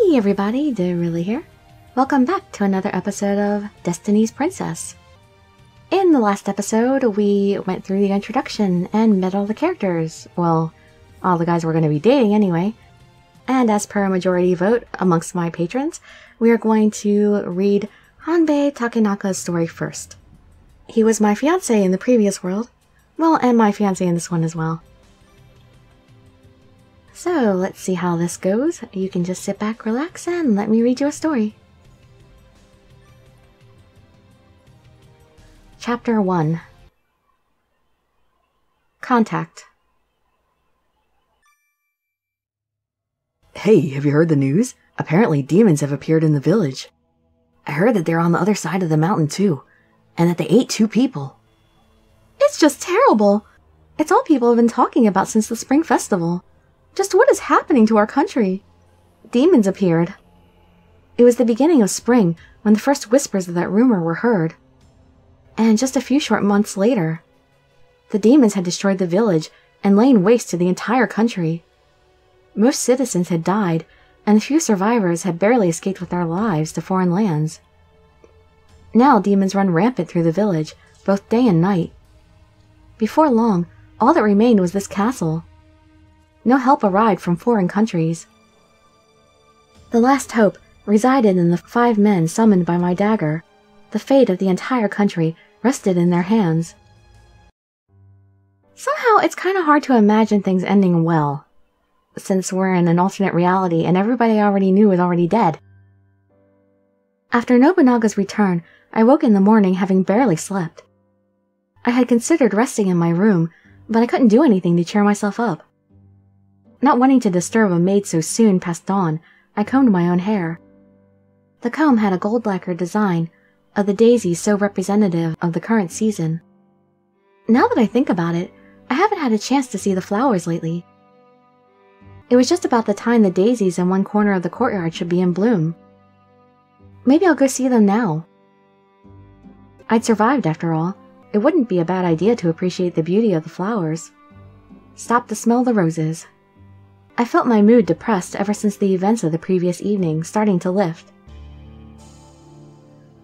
Hey everybody, Dirili here. Welcome back to another episode of Destiny's Princess. In the last episode, we went through the introduction and met all the characters. Well, all the guys we're going to be dating anyway. And as per a majority vote amongst my patrons, we are going to read Hanbei Takenaka's story first. He was my fiancé in the previous world. Well, and my fiancé in this one as well. So, let's see how this goes. You can just sit back, relax, and let me read you a story. Chapter 1. Contact. Hey, have you heard the news? Apparently demons have appeared in the village. I heard that they're on the other side of the mountain too, and that they ate 2 people. It's just terrible! It's all people have been talking about since the spring festival. Just what is happening to our country? Demons appeared. It was the beginning of spring when the first whispers of that rumor were heard. And just a few short months later, the demons had destroyed the village and lain waste to the entire country. Most citizens had died, and the few survivors had barely escaped with their lives to foreign lands. Now demons run rampant through the village, both day and night. Before long, all that remained was this castle. No help arrived from foreign countries. The last hope resided in the 5 men summoned by my dagger. The fate of the entire country rested in their hands. Somehow it's kind of hard to imagine things ending well, since we're in an alternate reality and everybody I already knew was already dead. After Nobunaga's return, I woke in the morning having barely slept. I had considered resting in my room, but I couldn't do anything to cheer myself up. Not wanting to disturb a maid so soon past dawn, I combed my own hair. The comb had a gold lacquer design of the daisies so representative of the current season. Now that I think about it, I haven't had a chance to see the flowers lately. It was just about the time the daisies in one corner of the courtyard should be in bloom. Maybe I'll go see them now. I'd survived after all. It wouldn't be a bad idea to appreciate the beauty of the flowers. Stop to smell the roses. I felt my mood depressed ever since the events of the previous evening starting to lift.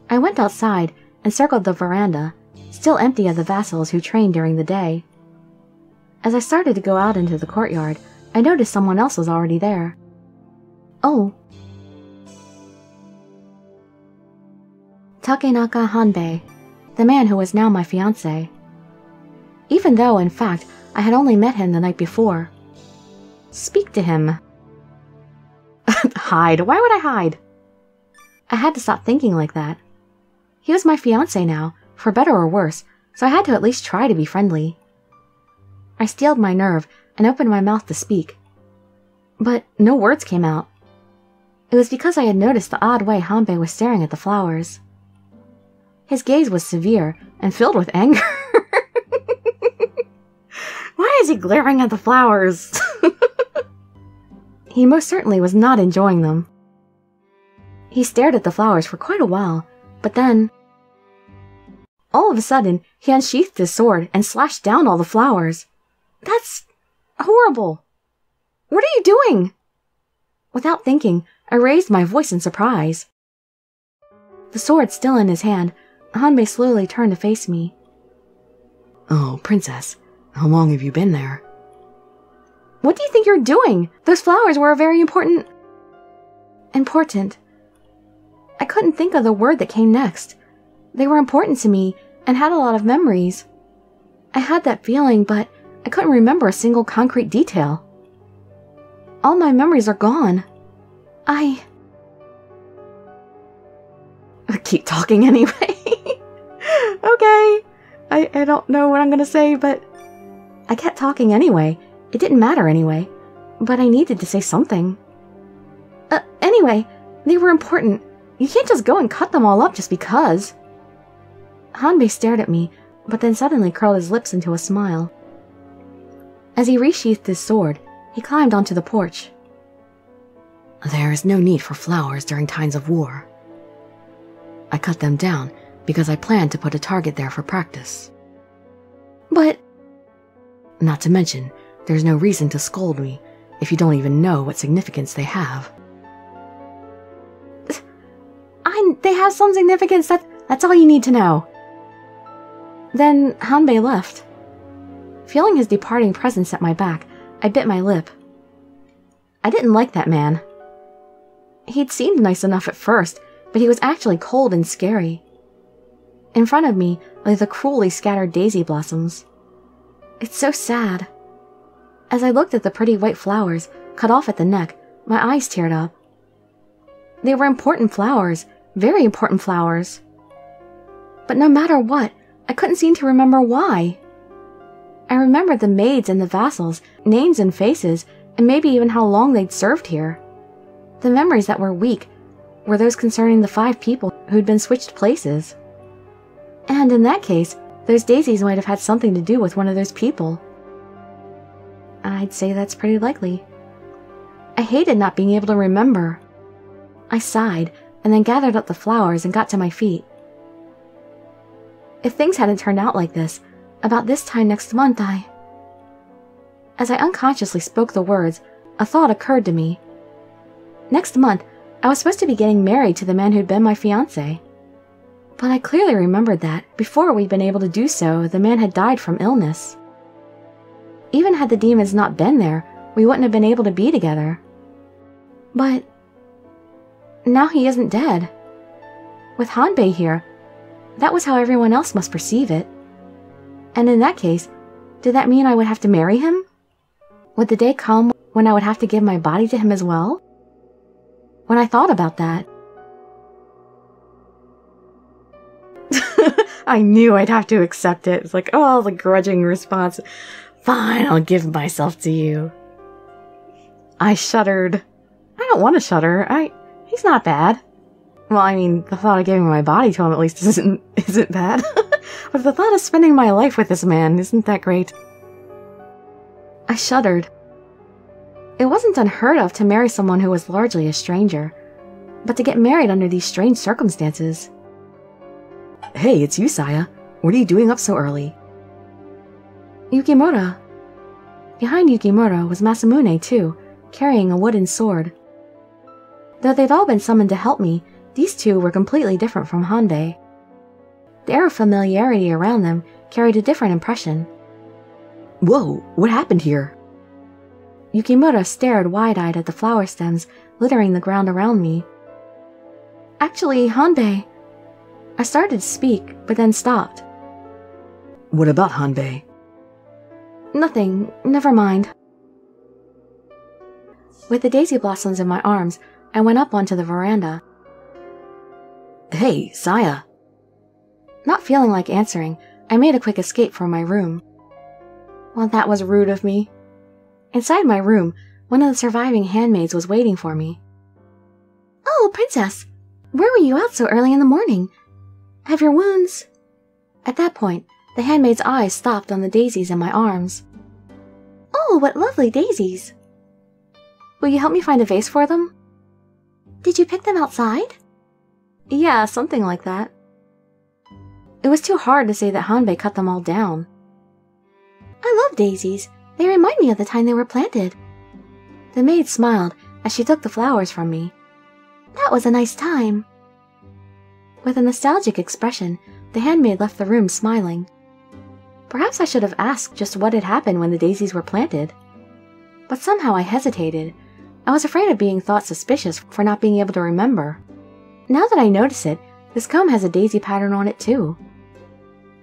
I went outside and circled the veranda, still empty of the vassals who trained during the day. As I started to go out into the courtyard, I noticed someone else was already there. Oh. Takenaka Hanbei, the man who was now my fiancé. Even though, in fact, I had only met him the night before. Speak to him. Hide? Why would I hide? I had to stop thinking like that. He was my fiancé now, for better or worse, so I had to at least try to be friendly. I steeled my nerve and opened my mouth to speak. But no words came out. It was because I had noticed the odd way Hanbei was staring at the flowers. His gaze was severe and filled with anger. Why is he glaring at the flowers? He most certainly was not enjoying them. He stared at the flowers for quite a while, but then, all of a sudden, he unsheathed his sword and slashed down all the flowers. That's horrible. What are you doing? Without thinking, I raised my voice in surprise. The sword still in his hand, Hanbei slowly turned to face me. Oh, Princess, how long have you been there? What do you think you're doing? Those flowers were a very important... Important. I couldn't think of the word that came next. They were important to me and had a lot of memories. I had that feeling, but I couldn't remember a single concrete detail. All my memories are gone. I keep talking anyway. Okay. I don't know what I'm gonna say, but I kept talking anyway. It didn't matter anyway, but I needed to say something. Anyway, they were important. You can't just go and cut them all up just because. Hanbei stared at me, but then suddenly curled his lips into a smile. As he resheathed his sword, he climbed onto the porch. There is no need for flowers during times of war. I cut them down because I planned to put a target there for practice. But... Not to mention, there's no reason to scold me if you don't even know what significance they have. They have some significance. That's all you need to know. Then Hanbei left. Feeling his departing presence at my back, I bit my lip. I didn't like that man. He'd seemed nice enough at first, but he was actually cold and scary. In front of me lay the cruelly scattered daisy blossoms. It's so sad. As I looked at the pretty white flowers, cut off at the neck, my eyes teared up. They were important flowers, very important flowers. But no matter what, I couldn't seem to remember why. I remembered the maids and the vassals, names and faces, and maybe even how long they'd served here. The memories that were weak were those concerning the 5 people who'd been switched places. And in that case, those daisies might have had something to do with one of those people. I'd say that's pretty likely. I hated not being able to remember. I sighed, and then gathered up the flowers and got to my feet. If things hadn't turned out like this, about this time next month As I unconsciously spoke the words, a thought occurred to me. Next month, I was supposed to be getting married to the man who'd been my fiancé. But I clearly remembered that, before we'd been able to do so, the man had died from illness. Even had the demons not been there, we wouldn't have been able to be together. But now he isn't dead. With Hanbei here, that was how everyone else must perceive it. And in that case, did that mean I would have to marry him? Would the day come when I would have to give my body to him as well? When I thought about that, I knew I'd have to accept it. It's like, oh, the grudging response. Fine, I'll give myself to you. I shuddered. I don't want to shudder. He's not bad. Well, I mean, the thought of giving my body to him at least isn't bad. But the thought of spending my life with this man isn't that great. I shuddered. It wasn't unheard of to marry someone who was largely a stranger, but to get married under these strange circumstances. Hey, it's you, Saya. What are you doing up so early? Yukimura. Behind Yukimura was Masamune, too, carrying a wooden sword. Though they'd all been summoned to help me, these two were completely different from Hanbei. The air of familiarity around them carried a different impression. Whoa, what happened here? Yukimura stared wide-eyed at the flower stems littering the ground around me. Actually, Hanbei. I started to speak, but then stopped. What about Hanbei? Nothing, never mind. With the daisy blossoms in my arms, I went up onto the veranda. Hey, Saya. Not feeling like answering, I made a quick escape from my room. Well, that was rude of me. Inside my room, one of the surviving handmaids was waiting for me. Oh, Princess! Where were you out so early in the morning? Have your wounds... At that point, the handmaid's eyes stopped on the daisies in my arms. Oh, what lovely daisies! Will you help me find a vase for them? Did you pick them outside? Yeah, something like that. It was too hard to say that Hanbei cut them all down. I love daisies. They remind me of the time they were planted. The maid smiled as she took the flowers from me. That was a nice time. With a nostalgic expression, the handmaid left the room smiling. Perhaps I should have asked just what had happened when the daisies were planted. But somehow I hesitated. I was afraid of being thought suspicious for not being able to remember. Now that I notice it, this comb has a daisy pattern on it too.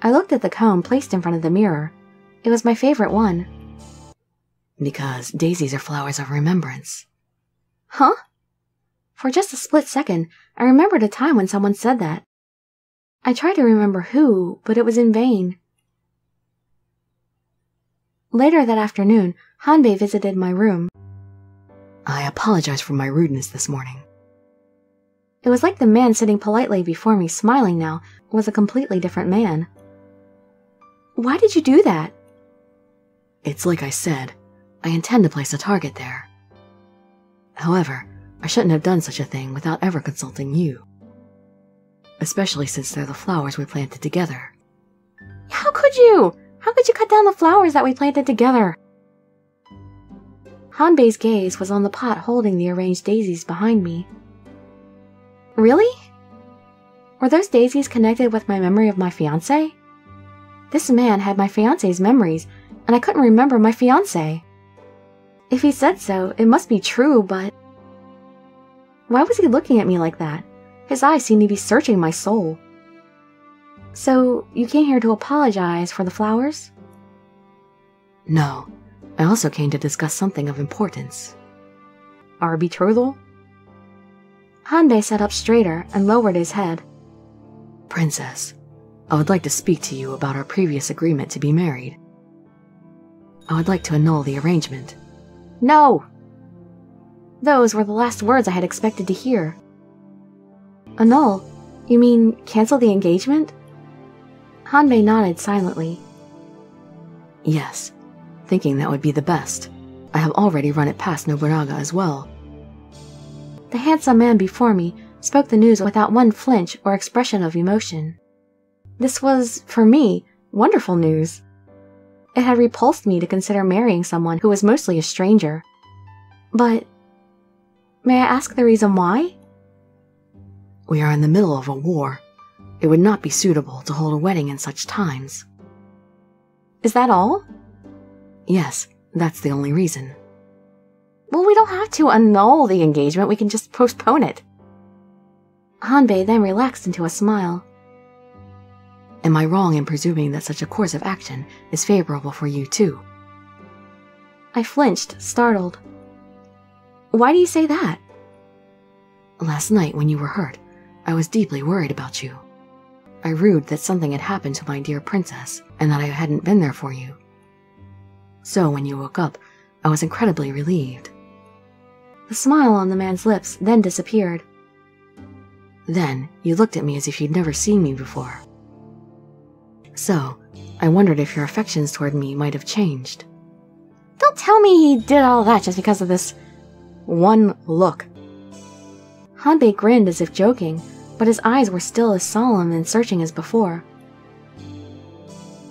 I looked at the comb placed in front of the mirror. It was my favorite one. Because daisies are flowers of remembrance. Huh? For just a split second, I remembered a time when someone said that. I tried to remember who, but it was in vain. Later that afternoon, Hanbei visited my room. I apologize for my rudeness this morning. It was like the man sitting politely before me, smiling now, was a completely different man. Why did you do that? It's like I said, I intend to place a target there. However, I shouldn't have done such a thing without ever consulting you. Especially since they're the flowers we planted together. How could you? How could you cut down the flowers that we planted together? Hanbei's gaze was on the pot holding the arranged daisies behind me. Really? Were those daisies connected with my memory of my fiancé? This man had my fiancé's memories, and I couldn't remember my fiancé. If he said so, it must be true, but... Why was he looking at me like that? His eyes seemed to be searching my soul. So, you came here to apologize for the flowers? No, I also came to discuss something of importance. Our betrothal? Hanbei sat up straighter and lowered his head. Princess, I would like to speak to you about our previous agreement to be married. I would like to annul the arrangement. No! Those were the last words I had expected to hear. Annul? You mean cancel the engagement? Hanbei nodded silently. Yes, thinking that would be the best. I have already run it past Nobunaga as well. The handsome man before me spoke the news without one flinch or expression of emotion. This was, for me, wonderful news. It had repulsed me to consider marrying someone who was mostly a stranger. But, may I ask the reason why? We are in the middle of a war. It would not be suitable to hold a wedding in such times. Is that all? Yes, that's the only reason. Well, we don't have to annul the engagement, we can just postpone it. Hanbei then relaxed into a smile. Am I wrong in presuming that such a course of action is favorable for you too? I flinched, startled. Why do you say that? Last night when you were hurt, I was deeply worried about you. I rued that something had happened to my dear princess and that I hadn't been there for you. So when you woke up, I was incredibly relieved. The smile on the man's lips then disappeared. Then you looked at me as if you'd never seen me before. So, I wondered if your affections toward me might have changed. Don't tell me he did all that just because of this one look. Hanbei grinned as if joking, but his eyes were still as solemn and searching as before.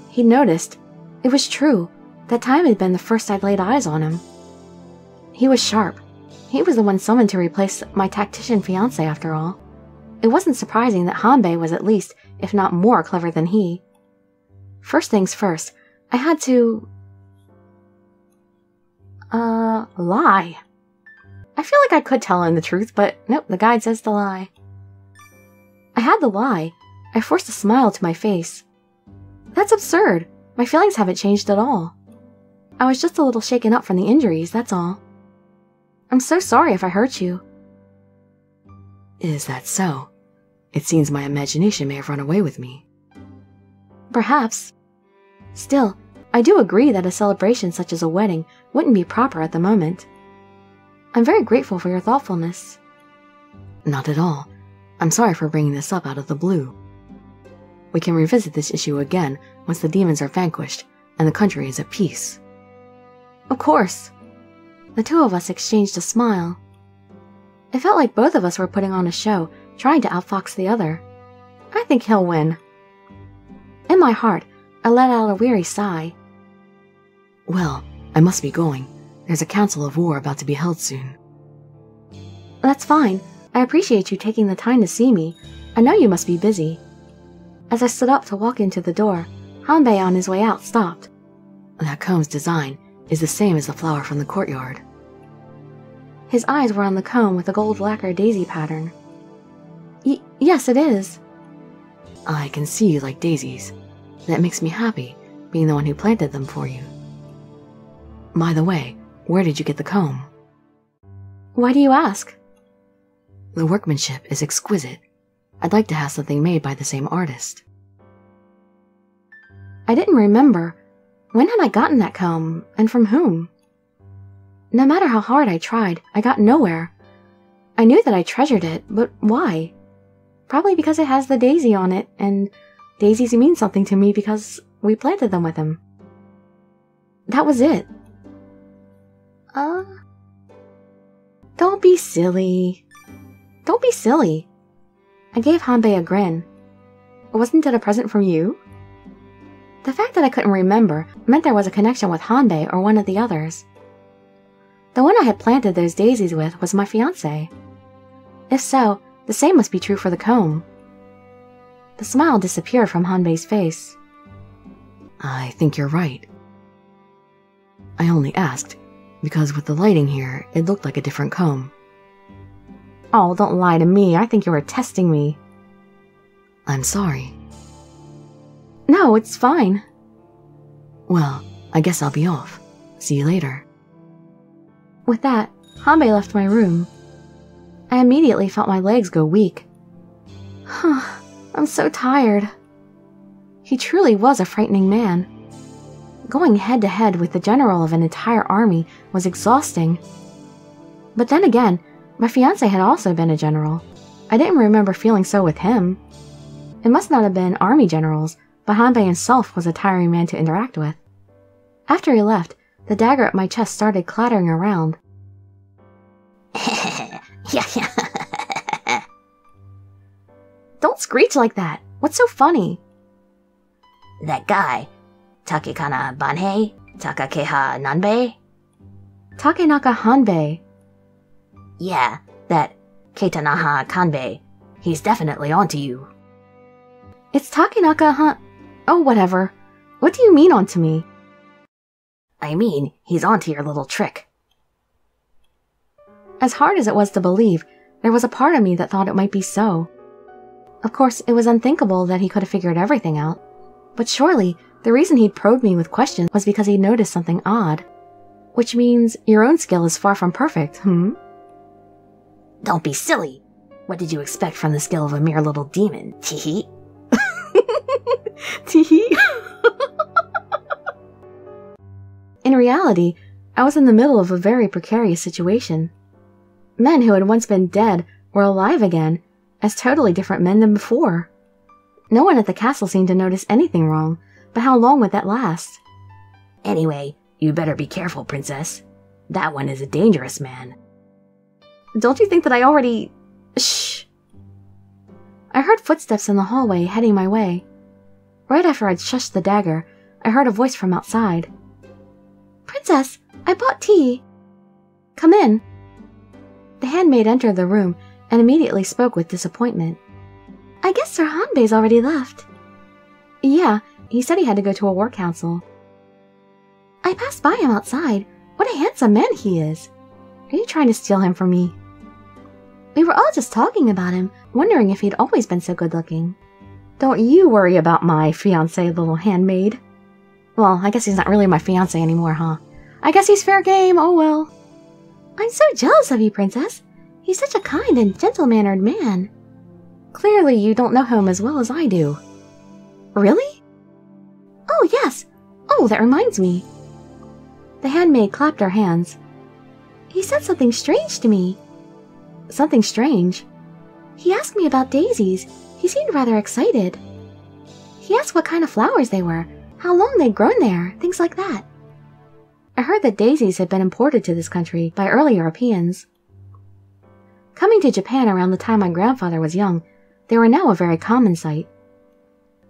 He noticed. It was true. That time had been the first I'd laid eyes on him. He was sharp. He was the one summoned to replace my tactician fiancé after all. It wasn't surprising that Hanbei was at least, if not more, clever than he. First things first, I had to... lie. I feel like I could tell him the truth, but nope, the guide says to lie. I had to lie. I forced a smile to my face. That's absurd. My feelings haven't changed at all. I was just a little shaken up from the injuries, that's all. I'm so sorry if I hurt you. Is that so? It seems my imagination may have run away with me. Perhaps. Still, I do agree that a celebration such as a wedding wouldn't be proper at the moment. I'm very grateful for your thoughtfulness. Not at all. I'm sorry for bringing this up out of the blue. We can revisit this issue again once the demons are vanquished and the country is at peace. Of course. The two of us exchanged a smile. It felt like both of us were putting on a show, trying to outfox the other. I think he'll win. In my heart, I let out a weary sigh. Well, I must be going. There's a council of war about to be held soon. That's fine. I appreciate you taking the time to see me. I know you must be busy. As I stood up to walk into the door, Hanbei on his way out stopped. That comb's design is the same as the flower from the courtyard. His eyes were on the comb with the gold lacquer daisy pattern. Yes, it is. I can see you like daisies. That makes me happy, being the one who planted them for you. By the way, where did you get the comb? Why do you ask? The workmanship is exquisite. I'd like to have something made by the same artist. I didn't remember. When had I gotten that comb, and from whom? No matter how hard I tried, I got nowhere. I knew that I treasured it, but why? Probably because it has the daisy on it, and daisies mean something to me because we planted them with him. That was it. Don't be silly. Don't be silly. I gave Hanbei a grin. Wasn't it a present from you? The fact that I couldn't remember meant there was a connection with Hanbei or one of the others. The one I had planted those daisies with was my fiancé. If so, the same must be true for the comb. The smile disappeared from Hanbei's face. I think you're right. I only asked because with the lighting here, it looked like a different comb. Oh, don't lie to me. I think you were testing me. I'm sorry. No, it's fine. Well, I guess I'll be off. See you later. With that, Hanbei left my room. I immediately felt my legs go weak. I'm so tired. He truly was a frightening man. Going head-to-head with the general of an entire army was exhausting. But then again, my fiancé had also been a general. I didn't remember feeling so with him. It must not have been army generals, but Hanbei himself was a tiring man to interact with. After he left, the dagger at my chest started clattering around. Don't screech like that. What's so funny? That guy, Takekana Banhei, Takakeha Nanbei? Takenaka Hanbei. Yeah, that Keitanaha Kanbei. He's definitely onto you. It's Takenaka Oh, whatever. What do you mean onto me? I mean, he's onto your little trick. As hard as it was to believe, there was a part of me that thought it might be so. Of course, it was unthinkable that he could have figured everything out. But surely, the reason he'd probed me with questions was because he noticed something odd. Which means your own skill is far from perfect, Don't be silly. What did you expect from the skill of a mere little demon, teehee? Teehee? In reality, I was in the middle of a very precarious situation. Men who had once been dead were alive again, as totally different men than before. No one at the castle seemed to notice anything wrong, but how long would that last? Anyway, you better be careful, princess. That one is a dangerous man. Don't you think that I already... Shh! I heard footsteps in the hallway heading my way. Right after I'd shushed the dagger, I heard a voice from outside. Princess, I bought tea. Come in. The handmaid entered the room and immediately spoke with disappointment. I guess Sir Hanbei's already left. Yeah, he said he had to go to a war council. I passed by him outside. What a handsome man he is. Are you trying to steal him from me? We were all just talking about him, wondering if he'd always been so good-looking. Don't you worry about my fiancé, little handmaid. Well, I guess he's not really my fiancé anymore, huh? I guess he's fair game, oh well. I'm so jealous of you, princess. He's such a kind and gentle-mannered man. Clearly, you don't know him as well as I do. Really? Oh, yes. Oh, that reminds me. The handmaid clapped her hands. He said something strange to me. Something strange? He asked me about daisies. He seemed rather excited. He asked what kind of flowers they were, how long they'd grown there, things like that. I heard that daisies had been imported to this country by early Europeans. Coming to Japan around the time my grandfather was young, they were now a very common sight.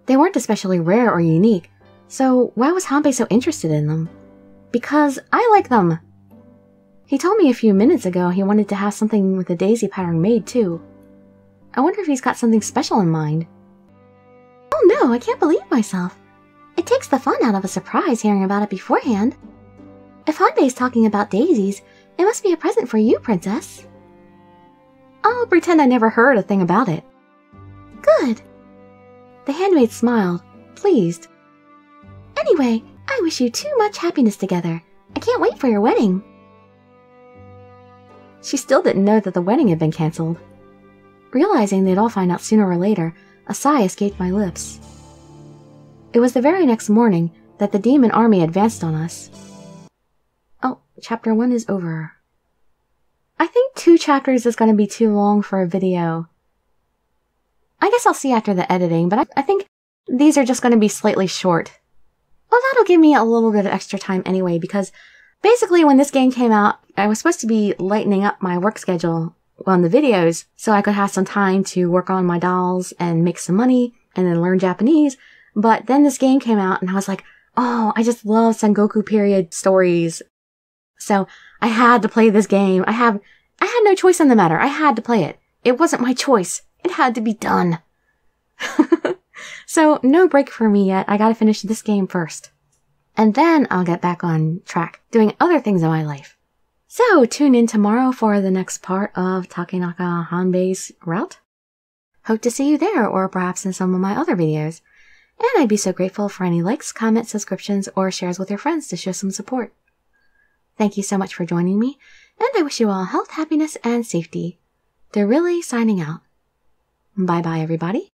They weren't especially rare or unique, so why was Hanbei so interested in them? Because I like them! He told me a few minutes ago he wanted to have something with a daisy pattern made too. I wonder if he's got something special in mind. Oh no, I can't believe myself. It takes the fun out of a surprise hearing about it beforehand. If Hanbei's talking about daisies, it must be a present for you, princess. I'll pretend I never heard a thing about it. Good. The handmaid smiled, pleased. Anyway, I wish you too much happiness together. I can't wait for your wedding. She still didn't know that the wedding had been cancelled. Realizing they'd all find out sooner or later, a sigh escaped my lips. It was the very next morning that the demon army advanced on us. Oh, chapter 1 is over. I think 2 chapters is going to be too long for a video. I guess I'll see after the editing, but I think these are just going to be slightly short. Well, that'll give me a little bit of extra time anyway, because basically when this game came out, I was supposed to be lightening up my work schedule on the videos so I could have some time to work on my dolls and make some money and then learn Japanese. But then this game came out and I was like, oh, I just love Sengoku period stories. So I had to play this game. I had no choice in the matter. I had to play it. It wasn't my choice. It had to be done. So no break for me yet. I gotta finish this game first. And then I'll get back on track, doing other things in my life. So tune in tomorrow for the next part of Takenaka Hanbei's route. Hope to see you there, or perhaps in some of my other videos. And I'd be so grateful for any likes, comments, subscriptions, or shares with your friends to show some support. Thank you so much for joining me, and I wish you all health, happiness, and safety. Dirili signing out. Bye-bye, everybody.